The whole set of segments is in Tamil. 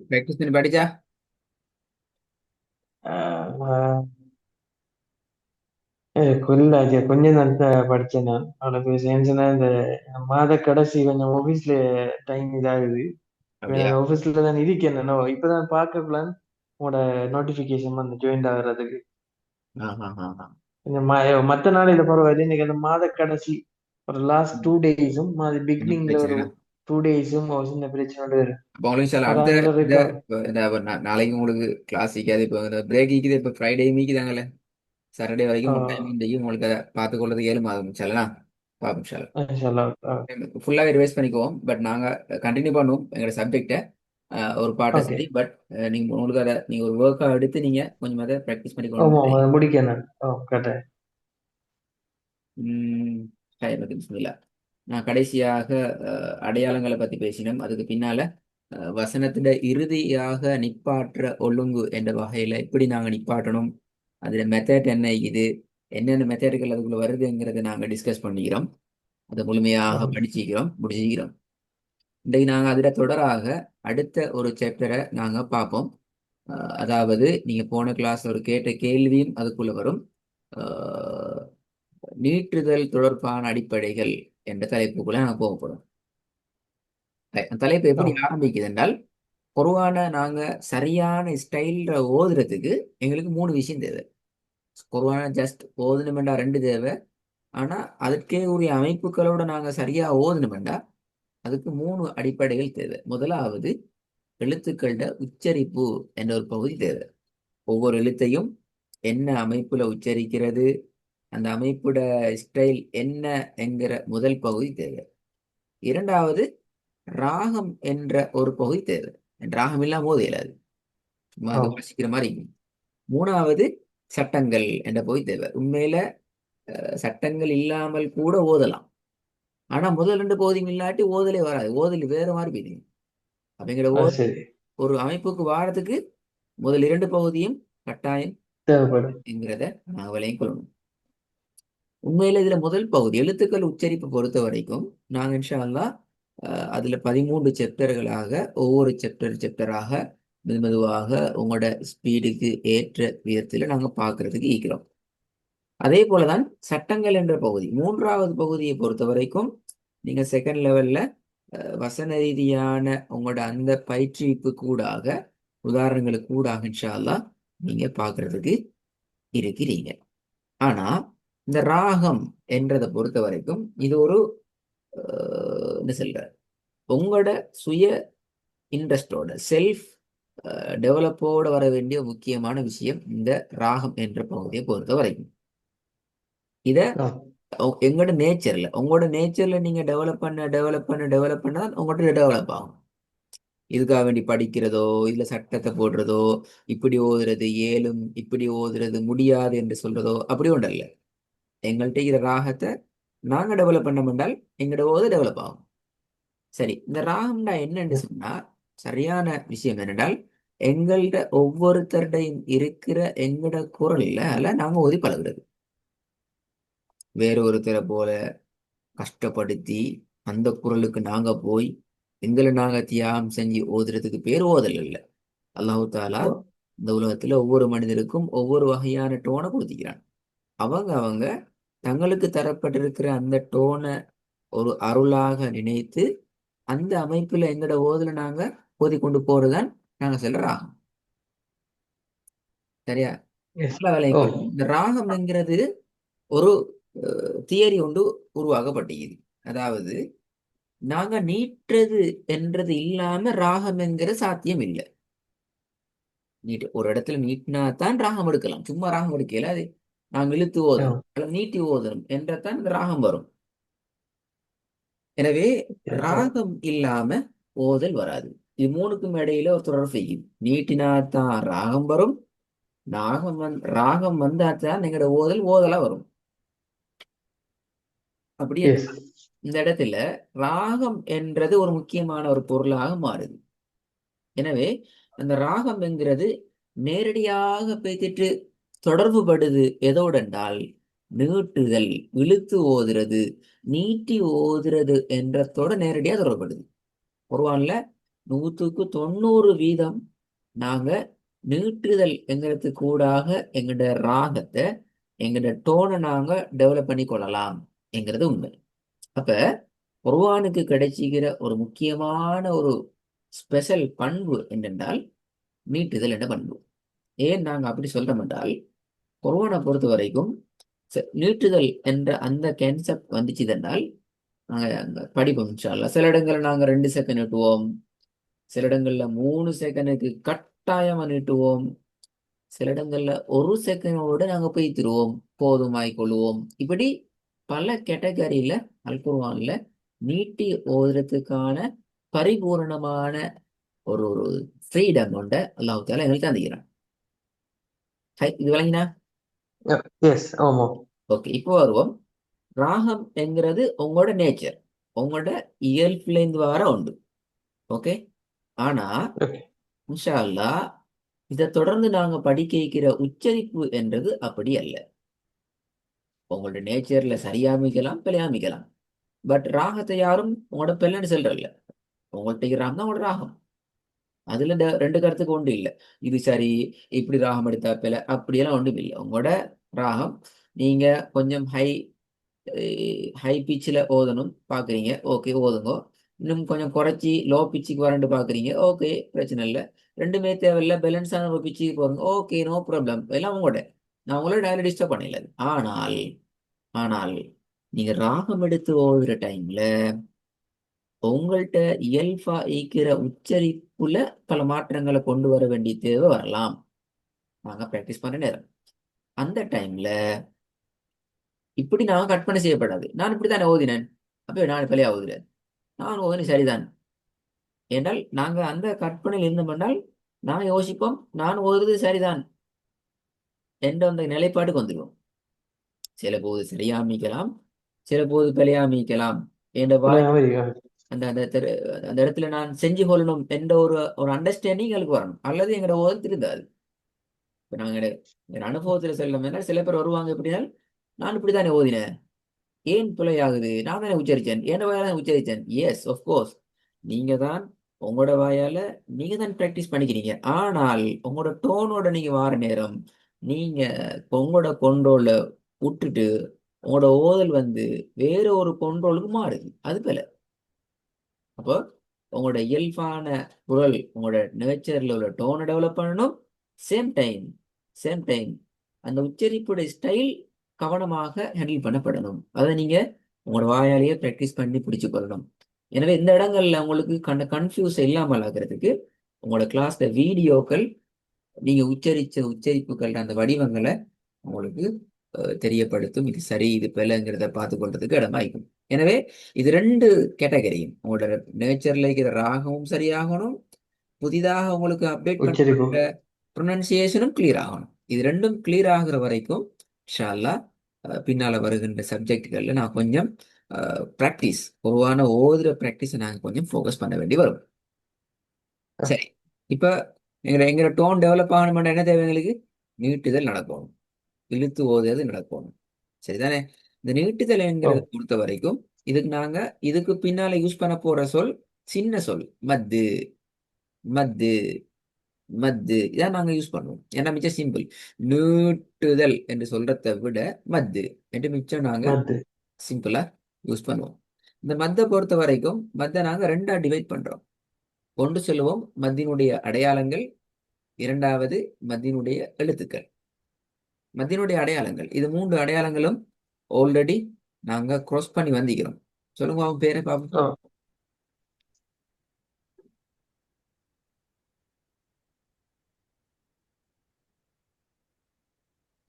பிராக்டிஸ் பண்ணி படிச்சா. ஆஹ் கொல்லாச்சு கொஞ்சம் நல்லா படிச்சேன் நான். அவளுக்கு சேர்ந்துச்சுன்னா இந்த மாத கடைசி கொஞ்சம் ஆஃபீஸ்ல டைம் இதாகுது. அப்படியா? ஆஃபீஸ்ல தான் இருக்கேன் நான். இப்பதான் பார்க்கலாம் உங்களோட நோட்டிபிகேஷன் வந்து ஜாயின் ஆகுறதுக்கு. கொஞ்சம் மற்ற நாளையில பரவாயில்ல. இன்னைக்கு அந்த மாத கடைசி ஒரு லாஸ்ட் 2 டேஸும் கொஞ்சம் பிகினிங்ல ஒரு பிரச்சனை. 2 டேஸும் ஒரு சின்ன பிரச்சனை வரும். அப்போ உங்களுக்கு சில அடுத்த அதான் இந்த ரெக்கவர். இந்த நாளைக்கு உங்களுக்கு கிளாஸ் இருக்காது. இப்போ இந்த பிரேக் இருக்குது. இப்போ ஃப்ரைடே மீக்குதாங்கல்ல. சாட்டர்டே வரைக்கும் டைம் இன்றைக்கும் உங்களுக்கு அதை பார்த்துக்கொள்றதுக்கு ஏழு மாதம் சாலாம் பார்ப்போம் சார். ஃபுல்லாகவே ரிவைஸ் பண்ணிக்குவோம். பட் நாங்கள் கண்டினியூ பண்ணுவோம் எங்களோட சப்ஜெக்டை. ஒரு பாட்டை ஓகே. சரி. பட் நீங்கள் உங்களுக்கு அதை நீங்கள் ஒரு ஒர்க்காக எடுத்து நீங்கள் கொஞ்சம் அதை ப்ராக்டிஸ் ஆமா பண்ணிக்கணும். அதை முடிக்கேன் நான். கரெக்ட். பிஸ்மில்லா. நான் கடைசியாக அடையாளங்களை பற்றி பேசினோம். அதுக்கு பின்னால வசனத்தின் இறுதியாக நிப்பாற்ற ஒழுங்கு என்ற வகையில் எப்படி நாங்கள் நிப்பாட்டணும், அதில் மெத்தட் என்ன, இது என்னென்ன மெத்தடுகள் அதுக்குள்ள வருதுங்கிறத நாங்கள் டிஸ்கஸ் பண்ணிக்கிறோம். அதை முழுமையாக படிச்சுக்கிறோம், முடிச்சுக்கிறோம். இன்றைக்கு நாங்கள் அதில் தொடராக அடுத்த ஒரு சாப்டரை நாங்கள் பார்ப்போம். அதாவது நீங்கள் போன கிளாஸ் ஒரு கேட்ட கேள்வியும் அதுக்குள்ள வரும். அஹ், நீட்டுதல் தொடர்பான அடிப்படைகள் என்ற தலைப்புக்குள்ள நாங்கள் போக போகிறோம். தலைப்பு எப்படி ஆரம்பிக்குது என்றால், குர்ஆனை நாங்க சரியான ஸ்டைல்ல ஓதுறதுக்கு எங்களுக்கு மூணு விஷயம் தேவை. குர்ஆனை ஜஸ்ட் ஓதணுமெண்டா ரெண்டு தேவை. ஆனா அதற்கே உரிய அமைப்புகளோட நாங்க சரியா ஓதணுமெண்டா அதுக்கு மூணு அடிப்படைகள் தேவை. முதலாவது, எழுத்துக்களோட உச்சரிப்பு என்ற ஒரு பகுதி தேவை. ஒவ்வொரு எழுத்தையும் என்ன அமைப்புல உச்சரிக்கிறது, அந்த அமைப்போட ஸ்டைல் என்ன என்கிற முதல் பகுதி தேவை. இரண்டாவது, ராகம் என்ற ஒரு பகுதி தேவை. ராகம் இல்லாம போது இயலாது, சும்மா அது வாசிக்கிற மாதிரி இருக்கும். மூணாவது, சட்டங்கள் என்ற பகுதி தேவை. உண்மையில சட்டங்கள் இல்லாமல் கூட ஓதலாம். ஆனா முதல் ரெண்டு பகுதியும் இல்லாட்டி ஓதலே வராது, ஓதல் வேற மாதிரி போயிடுங்க. அப்படிங்கிற ஓதல் சரி. ஒரு அமைப்புக்கு வாரத்துக்கு முதல் இரண்டு பகுதியும் கட்டாயம் தேவைப்படும். என்கிறத நாங்கள் விலையும் கொள்ளணும். உண்மையில இதுல முதல் பகுதி எழுத்துக்கள் உச்சரிப்பு பொறுத்த வரைக்கும் நாங்க இன்ஷா அல்லாஹ் அதுல 13 செப்டர்களாக ஒவ்வொரு செப்டராக மெதுவாக உங்களோட ஸ்பீடுக்கு ஏற்ற விதத்துல நாங்க பார்க்கறதுக்கு ஈக்கிறோம். அதே போலதான் சட்டங்கள் என்ற பகுதி மூன்றாவது பகுதியை பொறுத்த வரைக்கும் நீங்க செகண்ட் லெவல்ல வசன ரீதியான உங்களோட அந்த பயிற்றுவிப்பு கூடாக உதாரணங்களுக்கு கூடாக இன்ஷா அல்லாஹ் நீங்க பார்க்கறதுக்கு இருக்கிறீங்க. ஆனா இந்த ராகம் என்றதை பொறுத்த வரைக்கும் இது ஒரு என்ன சொல்ற, உங்களோட சுய இன்ட்ரெஸ்டோட செல்ஃப் டெவலப்போட வர வேண்டிய முக்கியமான விஷயம் இந்த ராகம் என்ற பகுதியை பொறுத்த வரைக்கும். இத உங்களோட நேச்சர்ல நீங்க டெவலப் பண்ண தான் உங்கள்கிட்ட டெவலப் ஆகும். இதுக்காக வேண்டி படிக்கிறதோ இதுல சட்டத்தை போடுறதோ இப்படி ஓதுறது ஏலும் இப்படி ஓதுறது முடியாது என்று சொல்றதோ அப்படி ஒன்றல்ல. எங்கள்கிட்ட இருக்கிற ராகத்தை நாங்க டெவலப் பண்ண என்றால் எங்களோட ஓது டெவலப் ஆகும். சரி, இந்த ராகம்னா என்னன்னு சொன்னா சரியான விஷயம் என்னென்றால், எங்கள்கிட்ட ஒவ்வொருத்தருடையும் இருக்கிற எங்கட குரல்ல அல்ல நாங்க ஓதி பழகுறது. வேற ஒருத்தரை போல கஷ்டப்படுத்தி அந்த குரலுக்கு நாங்க போய் எங்களை நாங்க தியாகம் செஞ்சு ஓதுறதுக்கு பேர் ஓதல் இல்லை. அல்லாஹு தாலா இந்த உலகத்துல ஒவ்வொரு மனிதருக்கும் ஒவ்வொரு வகையான டோனை கொடுத்திக்கிறான். அவங்க அவங்க தங்களுக்கு தரப்பட்டிருக்கிற அந்த டோனை ஒரு அருளாக நினைத்து அந்த அமைப்புல எங்கட ஓதுல நாங்க ஓதி கொண்டு போறதுதான் நாங்க சொல்ற ராகம். சரியா? எஸ். நல்ல வேலையை ஓ. கொள்ளும். இந்த ராகம் என்கிறது ஒரு தியரி ஒன்று உருவாக்கப்பட்டது. அதாவது நாங்க நீட்டுறது என்றது இல்லாம ராகம் என்கிற சாத்தியம் இல்லை. நீட்டு ஒரு இடத்துல நீட்டினா தான் ராகம் எடுக்கலாம், சும்மா ராகம் எடுக்கல. அது நாங்க இழுத்து ஓதணும் அல்லது நீட்டி ஓதணும் என்றதான் இந்த ராகம் வரும். எனவே ராகம் இல்லாம ஓதல் வராது. இது மூணுக்கும் இடையில ஒரு தொடர் செய்யும். நீட்டினா தான் ராகம் வரும், ராகம் வந்தா தான் எங்களோட ஓதல் ஓதலா வரும். அப்படி என்ன எஸ். இந்த இடத்துல ராகம் என்றது ஒரு முக்கியமான ஒரு பொருளாக மாறுது. எனவே அந்த ராகம் என்கிறது நேரடியாக பேசிட்டு தொடர்பு படுது எதோடு என்றால் நீட்டுதல், இழுத்து ஓதுறது, நீட்டி ஓதுறது என்றதோட நேரடியாக தொடர்புபடுது. குர்ஆன்ல 100% நாங்க நீட்டுதல் என்கிறது கூடாக எங்கட ராகத்தை எங்கட டோனை நாங்க டெவலப் பண்ணி கொள்ளலாம் என்கிறது உண்மை. அப்ப குர்ஆனுக்கு கிடைச்சிக்கிற ஒரு முக்கியமான ஒரு ஸ்பெஷல் பண்பு என்னென்றால் நீட்டுதல் என்ற பண்பு. ஏன் நாங்க அப்படி சொல்றோம் என்றால், குர்ஆனை பொறுத்த வரைக்கும் நீட்டுதல் என்ற அந்த கான்செப்ட் வந்துச்சு என்றால் நாங்க அங்க படிப்போம் இன்ஷா அல்லாஹ். சில இடங்கள்ல நாங்க 2 செகண்ட் நீட்டுவோம், சில இடங்கள்ல 3 செகண்டுக்கு கட்டாயமா நீட்டுவோம், சில இடங்கள்ல 1 செகண்டோட நாங்க போய் திருவோம், போதுமாய் கொள்வோம். இப்படி பல கேட்டகரியில அல் குர்ஆன்ல நீட்டி ஓதுறதுக்கான பரிபூரணமான ஒரு ஒரு ஃப்ரீடம் உண்டு அல்லாஹ் தாலா எங்களுக்கு தந்துக்கிறான். இது விளங்கினா? எஸ், ஆமாம். ஓகே, இப்போ வருவோம். ராகம் என்கிறது உங்களோட நேச்சர், உங்களோட இயல்புலேருந்து வர உண்டு. ஓகே, ஆனா ஓகே. இன்ஷா அல்லாஹ் இதை தொடர்ந்து நாங்க படிக்க வைக்கிற உச்சரிப்பு என்றது அப்படி அல்ல. உங்களோட நேச்சர்ல சரியாமிக்கலாம் பிழையாமிக்கலாம். பட் ராகத்தை யாரும் உங்களோட பிள்ளைன்னு சொல்றல்ல. உங்கள்கிட்ட ராகம் தான் உங்களோட ராகம். அதுல இந்த ரெண்டு கருத்துக்கு ஒன்று இல்லை, இது சரி இப்படி ராகம் எடுத்தா பிள்ளை அப்படியெல்லாம் ஒன்றும் இல்லை. உங்களோட ராகம் நீங்க கொஞ்சம் ஹை பிச்சில் ஓதணும் பார்க்குறீங்க, ஓகே ஓதுங்க. இன்னும் கொஞ்சம் குறைச்சி லோ பிச்சுக்கு வரண்டு பார்க்குறீங்க, ஓகே பிரச்சனை இல்லை. ரெண்டுமே தேவையில்லை, பேலன்ஸான ஒரு பிச்சுக்கு போகிறோங்க, ஓகே நோ ப்ராப்ளம், எல்லாம் உங்களோட. நான் உங்களோட டயலை டிஸ்டர்ப் பண்ணல. ஆனால் ஆனால் நீங்க ராகம் எடுத்து ஓதுற டைம்ல உங்கள்கிட்ட இயல்பா ஈக்கிற உச்சரிப்புல பல மாற்றங்களை கொண்டு வர வேண்டிய தேவை வரலாம். நாங்க ப்ராக்டிஸ் பண்ற நேரம் அந்த டைம்ல இப்படி நான் கற்பனை செய்யப்படாது. நான் இப்படித்தானே ஓதினேன், அப்ப நான் பிள்ளையா ஓதுறேன், நான் ஓதுனேன் சரிதான் என்றால் நாங்க அந்த கற்பனையில் இருந்தோம் என்றால் நான் யோசிப்போம் நான் ஓதுறது சரிதான் என்ற அந்த நிலைப்பாட்டுக்கு வந்துடுவோம். சில போது சரியாமிக்கலாம், சில போது பிழையாமிக்கலாம் என்ற வாய் அந்த அந்த அந்த இடத்துல நான் செஞ்சு கொள்ளணும் என்ற ஒரு ஒரு அண்டர்ஸ்டாண்டிங் எங்களுக்கு வரணும், அல்லது எங்களோட ஓதல் திருந்தாது. இப்போ நாங்கள் என் அனுபவத்தில் செல்லும் சில பேர் வருவாங்க எப்படின்னா, நான் இப்படித்தானே ஓதினேன், ஏன் பிழையாகுது, நான் தானே உச்சரித்தேன், என் வாயால உச்சரித்தேன். எஸ் கோர்ஸ், நீங்க தான் உங்களோட வாயால நீங்க தான் ப்ராக்டிஸ் பண்ணிக்கிறீங்க. ஆனால் உங்களோட டோனோட நீங்க வார நேரம் நீங்க உங்களோட கொண்டோல விட்டுட்டு உங்களோட ஓதல் வந்து வேற ஒரு கொண்டோலுக்கு மாறுது, அது போல. அப்போ உங்களோட இயல்பான குரல் உங்களோட நேச்சர்ல உள்ள டோனை டெவலப் பண்ணணும். சேம் டைம் சேம் டைம் அந்த உச்சரிப்புடைய ஸ்டைல் கவனமாக ஹேண்டில் பண்ணப்படணும். அதை நீங்க உங்களோட வாயாலேயே ப்ராக்டிஸ் பண்ணி பிடிச்சு கொள்ளணும். எனவே இந்த இடங்கள்ல உங்களுக்கு கன்ஃபியூஸ் இல்லாமல் ஆகிறதுக்கு உங்களோட கிளாஸ்ல வீடியோக்கள் நீங்க உச்சரிச்ச உச்சரிப்புகள் அந்த வடிவங்களை உங்களுக்கு தெரியப்படுத்தும். இது சரி இது பிழைங்கிறத பார்த்து கொள்றதுக்கு இடமாயிக்கும். எனவே இது ரெண்டு கேட்டகரியும் உங்களோட நேச்சர்ல இருக்கிற ராகமும் சரியாகணும், புதிதாக உங்களுக்கு அப்டேட் உச்சரிப்பு. பண்ண ப்ரொனன்சியேஷனும் கிளியர் ஆகணும். இது ரெண்டும் கிளியர் ஆகுற வரைக்கும் இன்ஷா அல்லாஹ் பின்னால வருகின்ற சப்ஜெக்டுகள்ல நான் கொஞ்சம் ப்ராக்டிஸ் பொதுவான ஓதுற ப்ராக்டிஸை நாங்கள் கொஞ்சம் ஃபோக்கஸ் பண்ண வேண்டி வரும். சரி, இப்போ எங்களோட டோன் டெவலப் ஆகணும்னா என்ன தேவை எங்களுக்கு? நீட்டுதல் நடக்கணும், இழுத்து ஓதுறது நடக்கணும், சரிதானே? இந்த நீட்டுதல்ங்கிறத பொறுத்த வரைக்கும் இதுக்கு பின்னால யூஸ் பண்ண போற சொல் சின்ன சொல் மத்து. மத்து மத்து இதான் நாங்க யூஸ் பண்ணுவோம். ஏன்னா மிச்சம் சிம்பிள். நீட்டுதல் என்று சொல்றதை விட மத்து என்று மிச்சம் நாங்க சிம்பிளா யூஸ் பண்ணுவோம். இந்த மத்தை பொறுத்த வரைக்கும் மத்தை நாங்க ரெண்டா டிவைட் பண்றோம். ஒன்று சொல்லுவோம் மத்தினுடைய அடையாளங்கள், இரண்டாவது மத்தினுடைய எழுத்துக்கள். மத்தினுடைய அடையாளங்கள், இது மூன்று அடையாளங்களும் ஆல்ரெடி நாங்க cross பண்ணி வந்திக்கிறோம். சொல்லுங்க அவன் பேரை பார்ப்போம்.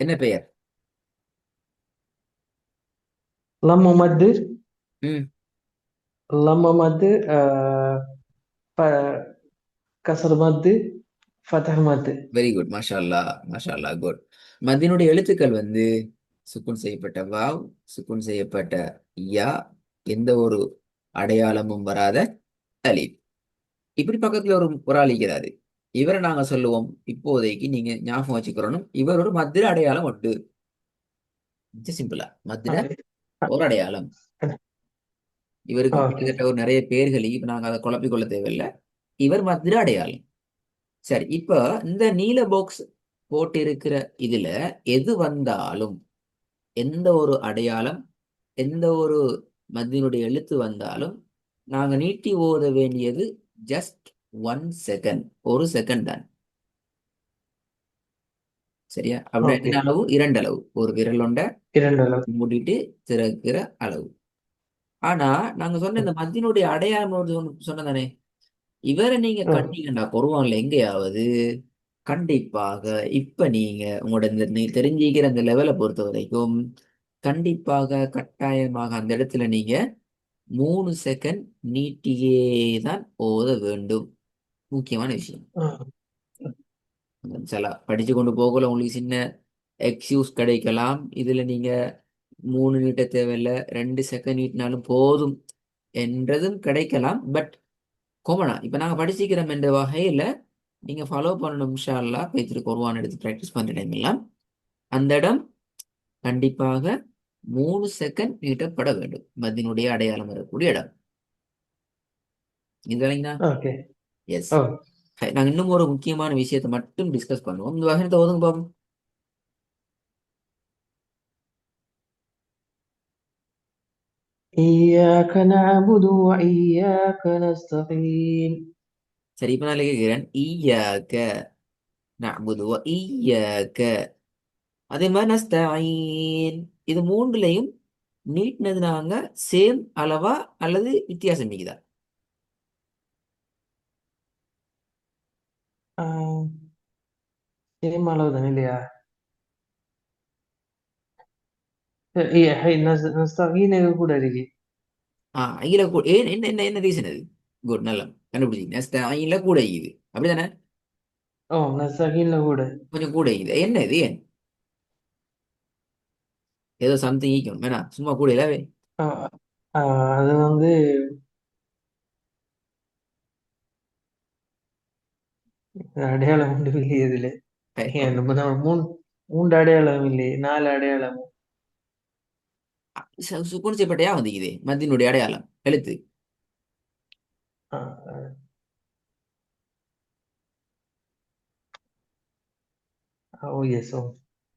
என்ன பெயர்? லம்ம மத்து. ம் லம்ம மத்து, கசர் மத்து, ஃபதஹ் மத்து. வெரி குட், மாஷா அல்லாஹ் மாஷா அல்லாஹ், குட். மத்தினுடைய எழுத்துக்கள் வந்து சுக்குன் செய்யப்பட்ட வாவ், சுக்குன் செய்யப்பட்ட யா, எந்த ஒரு அடையாளமும் வராத அலிப். இப்படி பக்கத்துல ஒரு ஆள் இருக்கிறாரு, இவரை நாங்க சொல்லுவோம், இப்போதைக்கு நீங்க ஞாபகம் வச்சுக்கிறோம், இவர் ஒரு மத்திர அடையாளம் உண்டு. சிம்பிளா மத்திர ஒரு அடையாளம். இவருக்கு ஓகே. கிட்டத்தட்ட ஒரு நிறைய பேர்கள், இப்ப நாங்க அதை குழப்பிக் கொள்ள தேவையில்லை. இவர் மத்திர அடையாளம். சரி, இப்ப இந்த நீல பாக்ஸ் போட்டு இருக்கிற இதுல எது வந்தாலும், எந்த ஒரு அடையாளம், எந்த ஒரு மத்தியினுடைய எழுத்து வந்தாலும் நாங்க நீட்டி ஓத வேண்டியது ஜஸ்ட் 1 செகண்ட், 1 செகண்ட் தான். சரியா? அப்படின்னா ஓகே. எத்தனை அளவு? 2 அளவு. ஒரு விரல் ஒண்ட இரண்டு அளவு. மூடிட்டு திறக்கிற அளவு. ஆனா நாங்க சொன்ன இந்த மத்தியினுடைய அடையாளம் சொன்னதானே, இவரை நீங்க ஆ, கண்டீங்கடா குர்ஆன்ல எங்கேயாவது, கண்டிப்பாக இப்ப நீங்க உங்களோட இந்த நீ தெரிஞ்சுக்கிற அந்த லெவலை பொறுத்த வரைக்கும் கண்டிப்பாக கட்டாயமாக அந்த இடத்துல நீங்க 3 செகண்ட் நீட்டியே தான் ஓத வேண்டும். முக்கியமான விஷயம். ஆ, சில படிச்சு கொண்டு போகல உங்களுக்கு சின்ன எக்ஸ்கியூஸ் கிடைக்கலாம். இதுல நீங்க 3 நீட்ட தேவையில்ல, 2 செகண்ட் நீட்டினாலும் போதும் என்றதும் கிடைக்கலாம். பட் கோமனா இப்ப நாங்க படிச்சுக்கிறோம் என்ற வகையில நீங்க ஃபாலோ பண்ணணும். இன்ஷா அல்லாஹ் பேத்துட்டு குர்ஆன் எடுத்து ப்ராக்டிஸ் பண்ற டைம் எல்லாம் அந்த இடம் கண்டிப்பாக 3 செகண்ட் நீட்டப்பட வேண்டும். மத்தினுடைய அடையாளம் வரக்கூடிய இடம் இதுங்களா? ஓகே. எஸ். ஓ. நாங்க இன்னும் ஒரு முக்கியமான விஷயத்தை மட்டும் டிஸ்கஸ் பண்ணுவோம். இந்த வகையத்தை ஒதுங்க பாப்போம். إياك نعبد وإياك نستقيم. சரி, இப்ப நான் கேட்கிறேன், ஈயாக்க நஅ்புது வ ஈயாக்க, அதே மாதிரி நஸ்தஈன், இது மூன்றுலையும் நீட்னது நாங்க சேம் அளவா அல்லது வித்தியாசம் இருக்குதா? சேம் அளவு தானே இல்லையா? நஸ்தகீன் கூட இருக்கு. இதுல ஏன் என்ன என்ன என்ன ரீசன் அது? குட், நல்லா கண்டுபிடிச்சிங்க. நஸ்தஈன்ல கூட இது அப்படிதானே? ஓ, நஸ்தகீன்ல கூட. கொஞ்சம் கூட இது என்ன இது ஏன்? ஏதோ சம்திங் ஈக்கணும் வேணா, சும்மா கூட இல்லவே. ஆ, ஆ, அது வந்து அடையாளம் உண்டு இல்லையே இதுல. ஏன் ஓகே. நம்ம மூணு மூன்று அடையாளம் இல்லையே, நாலு அடையாளம். சுக்குன் செய்யப்பட்ட வந்து இது மத்தினுடைய அடையாளம் எழுத்து. ஆ, ஓ எஸ். ஓ.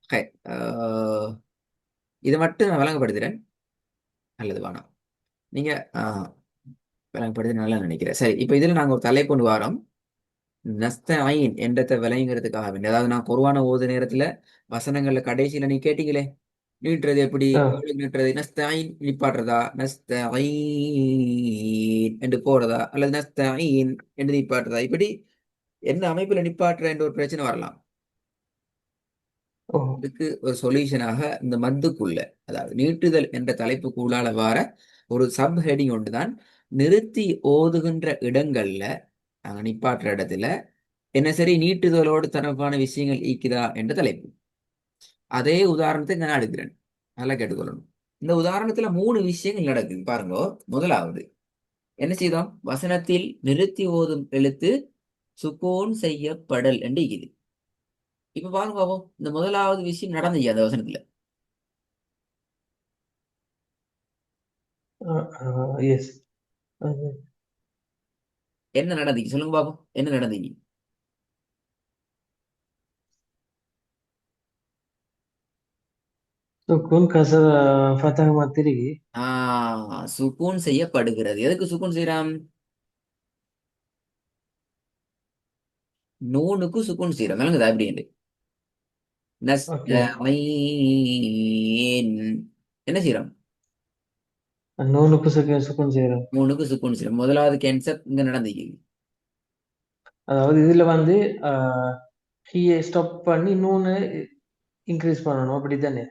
ஹை, அஹ், இதை மட்டும் நான் விளங்கப்படுத்துறேன். நல்லது வேணாம், நீங்க விளங்கப்படுத்தி நல்லா நினைக்கிறேன். சரி, இப்போ இதுல நாங்க ஒரு தலை கொண்டு வரோம். நஸ்தஈன் என்றதை விளங்குறதுக்காக வேண்டி, அதாவது நான் குர்ஆனை ஓது நேரத்துல வசனங்கள்ல கடைசியில நீ கேட்டீங்களே, நீட்டுறது எப்படி, ஆ, எவ்வளவு நீட்டுறது, நஸ்தஈன் நிப்பாட்டுறதா, நஸ்தஈன் என்று போறதா, அல்லது நஸ்தஈன் என்று நிப்பாட்டுறதா, இப்படி என்ன அமைப்புல நிப்பாட்டுற என்ற ஒரு பிரச்சனை வரலாம். ஓ, இதுக்கு ஒரு சொல்யூஷனாக இந்த மத்துக்குள்ள, அதாவது நீட்டுதல் என்ற தலைப்புக்குள்ளால வார ஒரு சப் ஹெடிங் ஒன்றுதான், நிறுத்தி ஓதுகின்ற இடங்கள்ல நாங்க நிப்பாட்டுற இடத்துல என்ன சரி நீட்டுதலோடு தொடர்பான விஷயங்கள் ஈக்குதா என்ற தலைப்பு. அதே உதாரணத்தை நான் எடுக்கிறேன், நல்லா கேட்டுக்கொள்ளணும். இந்த உதாரணத்துல 3 விஷயங்கள் நடக்குது பாருங்க. முதலாவது, என்ன செய்தோம்? வசனத்தில் நிறுத்தி ஓதும் எழுத்து சுக்கூன் செய்யப்படல் என்று இருக்குது. இப்ப பாருங்க பாப்போம், இந்த முதலாவது விஷயம் நடந்துச்சு அந்த வசனத்துல. எஸ். என்ன நடந்துச்சு சொல்லுங்க பாப்போம், என்ன நடந்துச்சு? சுக்குன் கசர ஃபத்தஹ் மாத்திரிகி. சுக்கூன் செய்யப்படுகிறது. எதுக்கு சுக்கூன் செய்யறான்? நூனுக்கு சுக்கூன் செய்யறோம், விளங்குதா அப்படின்னு? ஓகே. நஸ்தஈன் என்ன செய்யறோம்? நூனுக்கு சுக்குன் செய்யறோம். நூனுக்கு சுக்கூன் செய்யறோம். முதலாவது கேன்சர் இங்க நடந்துச்சு. அதாவது இதுல வந்து ஹீயை ஸ்டாப் பண்ணி நூனு இன்க்ரீஸ் பண்ணணும் அப்படித்தானே?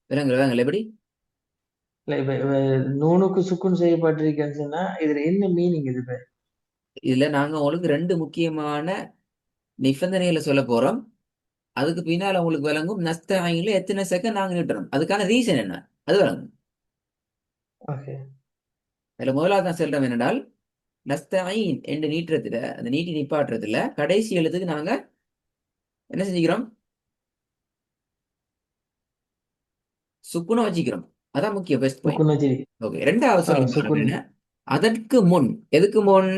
விளங்குற விளங்கல எப்படி? இல்ல இப்ப நூனுக்கு சுக்குன் செய்யப்பட்டிருக்கேன்னு சொன்னா இதுல என்ன மீனிங் இது இப்ப? இதுல நாங்க உங்களுக்கு 2 முக்கியமான நிபந்தனைகளை சொல்ல போறோம். அதுக்கு பின்னால உங்களுக்கு விளங்கும் நஸ்தஈன்ல எத்தனை செகண்ட் நாங்க நீட்டுறோம், அதுக்கான ரீசன் என்ன, அது விளங்கும். ஓகே. அதுல முதலாவது நான் சொல்றோம் என்னென்றால், நஸ்தஈன் என்று நீட்டுறதுல, அந்த நீட்டி நிப்பாட்டுறதுல கடைசி எழுத்துக்கு நாங்க என்ன செஞ்சுக்கிறோம்? சுக்குனை வச்சுக்கிறோம். அதான் முக்கிய பெஸ்ட் பாயிண்ட். சுக்குன் வச்சு. ஓகே, ரெண்டாவது சொல்லும் பாருங்க சுக்குன். என்ன, அதற்கு முன், எதுக்கு முன்?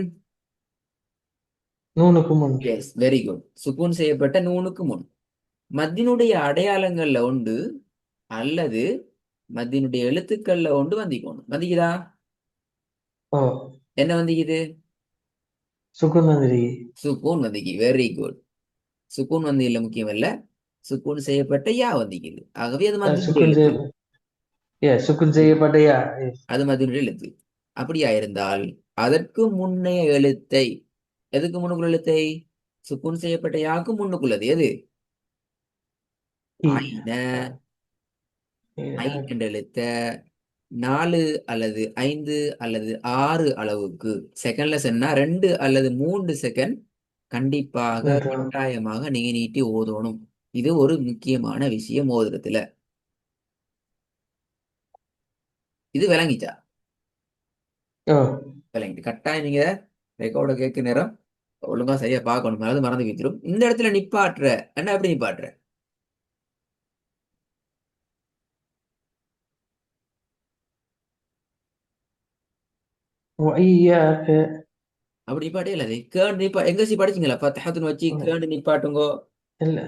நூனுக்கு முன். S, very good. சுக்கூன் செய்யப்பட்ட நூனுக்கு முன் மத்தினுடைய அடையாளங்கள்ல உண்டு அல்லது மத்தினுடைய எழுத்துக்கள்ல உண்டு வந்திக்கணும். வந்திக்குதா? ஓ, என்ன வந்திக்குது? சுக்குன் வந்துரு. சுக்கூன் வந்திக்கு. Very good. சுக்கூன் வந்து இல்ல முக்கியம் இல்ல, சுக்கூன் செய்யப்பட்ட யா வந்திக்குது. ஆகவே அது மத்தினுடைய சுக்குன் எழுத்து. சுக்குன் செய்யப்பட்டயா? Yes. அது மத்தினுடைய எழுத்து. அப்படியா இருந்தால் அதற்கு முன்னைய எழுத்தை, எதுக்கு முன்னுக்குள்ள எழுத்தை? சுக்கூன் செய்யப்பட்ட யாக்கு முன்னுக்குள்ளது எது? இ. ஐன. ஐ அஹ், என்ற எழுத்த 4 அல்லது 5 அல்லது 6 அளவுக்கு செகண்ட்ல சொன்னா 2 அல்லது 3 செகண்ட் கண்டிப்பாக நீட்டணும். கட்டாயமாக நீங்க நீட்டி ஓதணும். இது ஒரு முக்கியமான விஷயம் ஓதுறதுல. இது விளங்கிச்சா? ஓ, விளங்கிட்டு கட்டாயம் நீங்க ரெக்கார்ட கேட்க நேரம் ஒழுங்கா சரியா பார்க்கணும், அதாவது மறந்து வைத்திரும். இந்த இடத்துல நிப்பாட்டுற என்ன, எப்படி நிப்பாட்டுற? வையாக்க. அப்படி நிப்பாட்டே இல்லாது கேண்டு எங்க சி படிச்சீங்களா? ஃபத்ஹத்துன்னு வச்சு கேண்டு நிப்பாட்டுங்கோ. இல்ல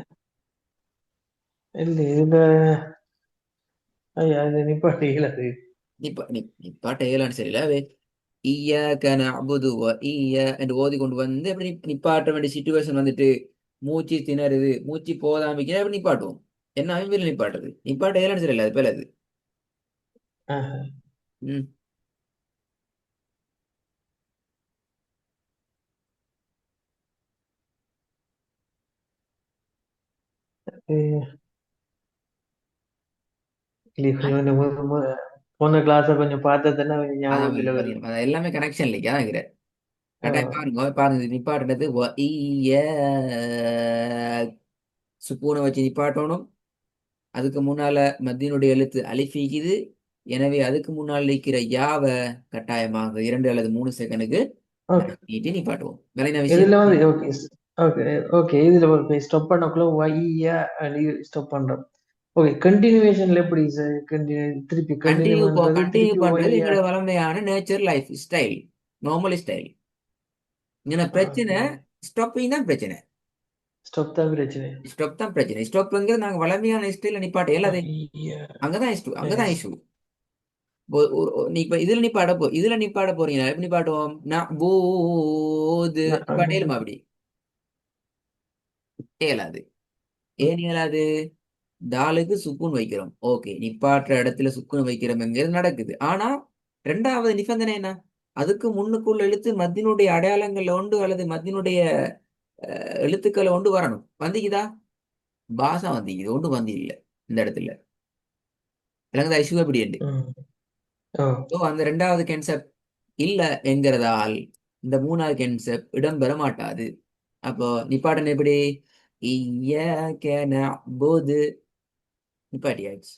இல்ல இதுல ஐயா இது நிப்பாட்டிகள் அது. நிப்பாட்ட இயலான்னு சரியில்ல. ஈயாக்க நஅ்புது வ ஈயா என்று ஓதி கொண்டு வந்து எப்படி நிப்பாட்ட வேண்டிய சிச்சுவேஷன் வந்துட்டு மூச்சு திணறுது, மூச்சு போதாமிக்க எப்படி நிப்பாட்டுவோம்? என்ன அமைப்பில் நிப்பாட்டுறது? நிப்பாட்ட இயலான்னு சரியில்ல, அது பேர் அது. ஆஹ், ம். இது கொஞ்சம் கொஞ்சம் போன கிளாஸ கொஞ்சம் பார்த்ததுன்னா கொஞ்சம் அதான் ஞாபகத்துல வருது. பாத்தீங்கன்னா அது எல்லாமே கனெக்ஷன் இல்லையா இருக்கிறேன். ஓ, கட்டாயம் பாருங்க பாருங்க, இது நிப்பாட்டுறது வ ஈயா சுக்கூனை வச்சு நிப்பாட்டணும். அதுக்கு முன்னால மத்தியனுடைய எழுத்து அலிஃபிக்குது. எனவே அதுக்கு முன்னால் இருக்கிற யாவ கட்டாயமாக 2 அல்லது 3 செகண்டுக்கு ஓகே. நீட்டி நிப்பாட்டுவோம். விளையாட விஷயம். இதுல வந்து ஓகே. ஓகே. ஓகே, இதுல ஒரு ஸ்டாப் பண்ணக்குள்ள வையா ஸ்டாப் பண்றோம். ஓகே, கண்டினியூவேஷன்ல எப்படி சார்? திருப்பி கண்டினியூ பண்றது கண்டினியூ திருப்பி பண்றது ஒய்யா. எங்களோட வளமையான nature life style, normal style. இங்க பிரச்சனை ஸ்டாப்பிங் தான் பிரச்சனை. ஸ்டாப் தான் பிரச்சனை. ஸ்டாப் தான் பிரச்சனை. ஸ்டாப்ங்கிறது நாங்க வளமையான ஸ்டைல நிப்பாட்ட எல்லாது. வையா. அங்கதான் இஷ்டு, அங்கதான் எஸ். இஷ்யூ. நீ இப்ப இதுல இதுல நிப்பாட போறீங்களா? எப்படி நிப்பாட்டுவோம்? நான் போது நிப்பாட்டேலுமா அப்படி? இயலாது. ஏன் இயலாது? தாலுக்கு சுக்குன் வைக்கிறோம். ஓகே, நிப்பாட்டுற இடத்துல சுக்குன் வைக்கிறோம்ங்கிறது நடக்குது. ஆனா ரெண்டாவது நிபந்தனை என்ன? அதுக்கு முன்னுக்குள்ள எழுத்து மத்தினுடைய அடையாளங்கள்ல உண்டு அல்லது மத்தினுடைய எழுத்துக்களை ஒன்று வரணும். வந்திக்குதா? பாசம் வந்திக்குது, ஒன்று வந்தி இல்லை இந்த இடத்துல. விளங்குதா இஷ்யூ எப்படி உண்டு? ம். ஓ, ஸோ அந்த ரெண்டாவது கன்செப்ட் இல்ல என்கிறதால் இந்த மூணாவது கன்செப்ட் இடம்பெற மாட்டாது. அப்போ நிப்பாட்டன் எப்படி? இய்யாக நஅ்புது நிப்பாட்டியாச்சு.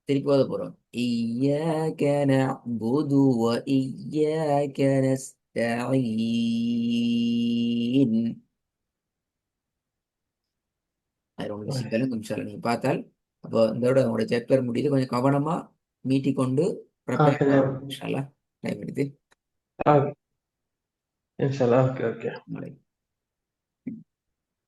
திருப்பி ஓத போறோம். இய்யாக நஅ்புது வ இய்யாக நஸ்தஈன். அது உங்களுக்கு சிக்கலும் கொஞ்சம் நீங்க பார்த்தால். அப்போ இதோட உங்களோட சாப்டர் முடியுது. கொஞ்சம் கவனமா மீட்டிக் கொண்டு ப்ரிப்பேர் ஓகே. பண்ணுங்க. இன்ஷா அல்லாஹ் டைம் எடுத்து. ஓகே. இன்ஷால்லா. Okay okay. நாளைக்கு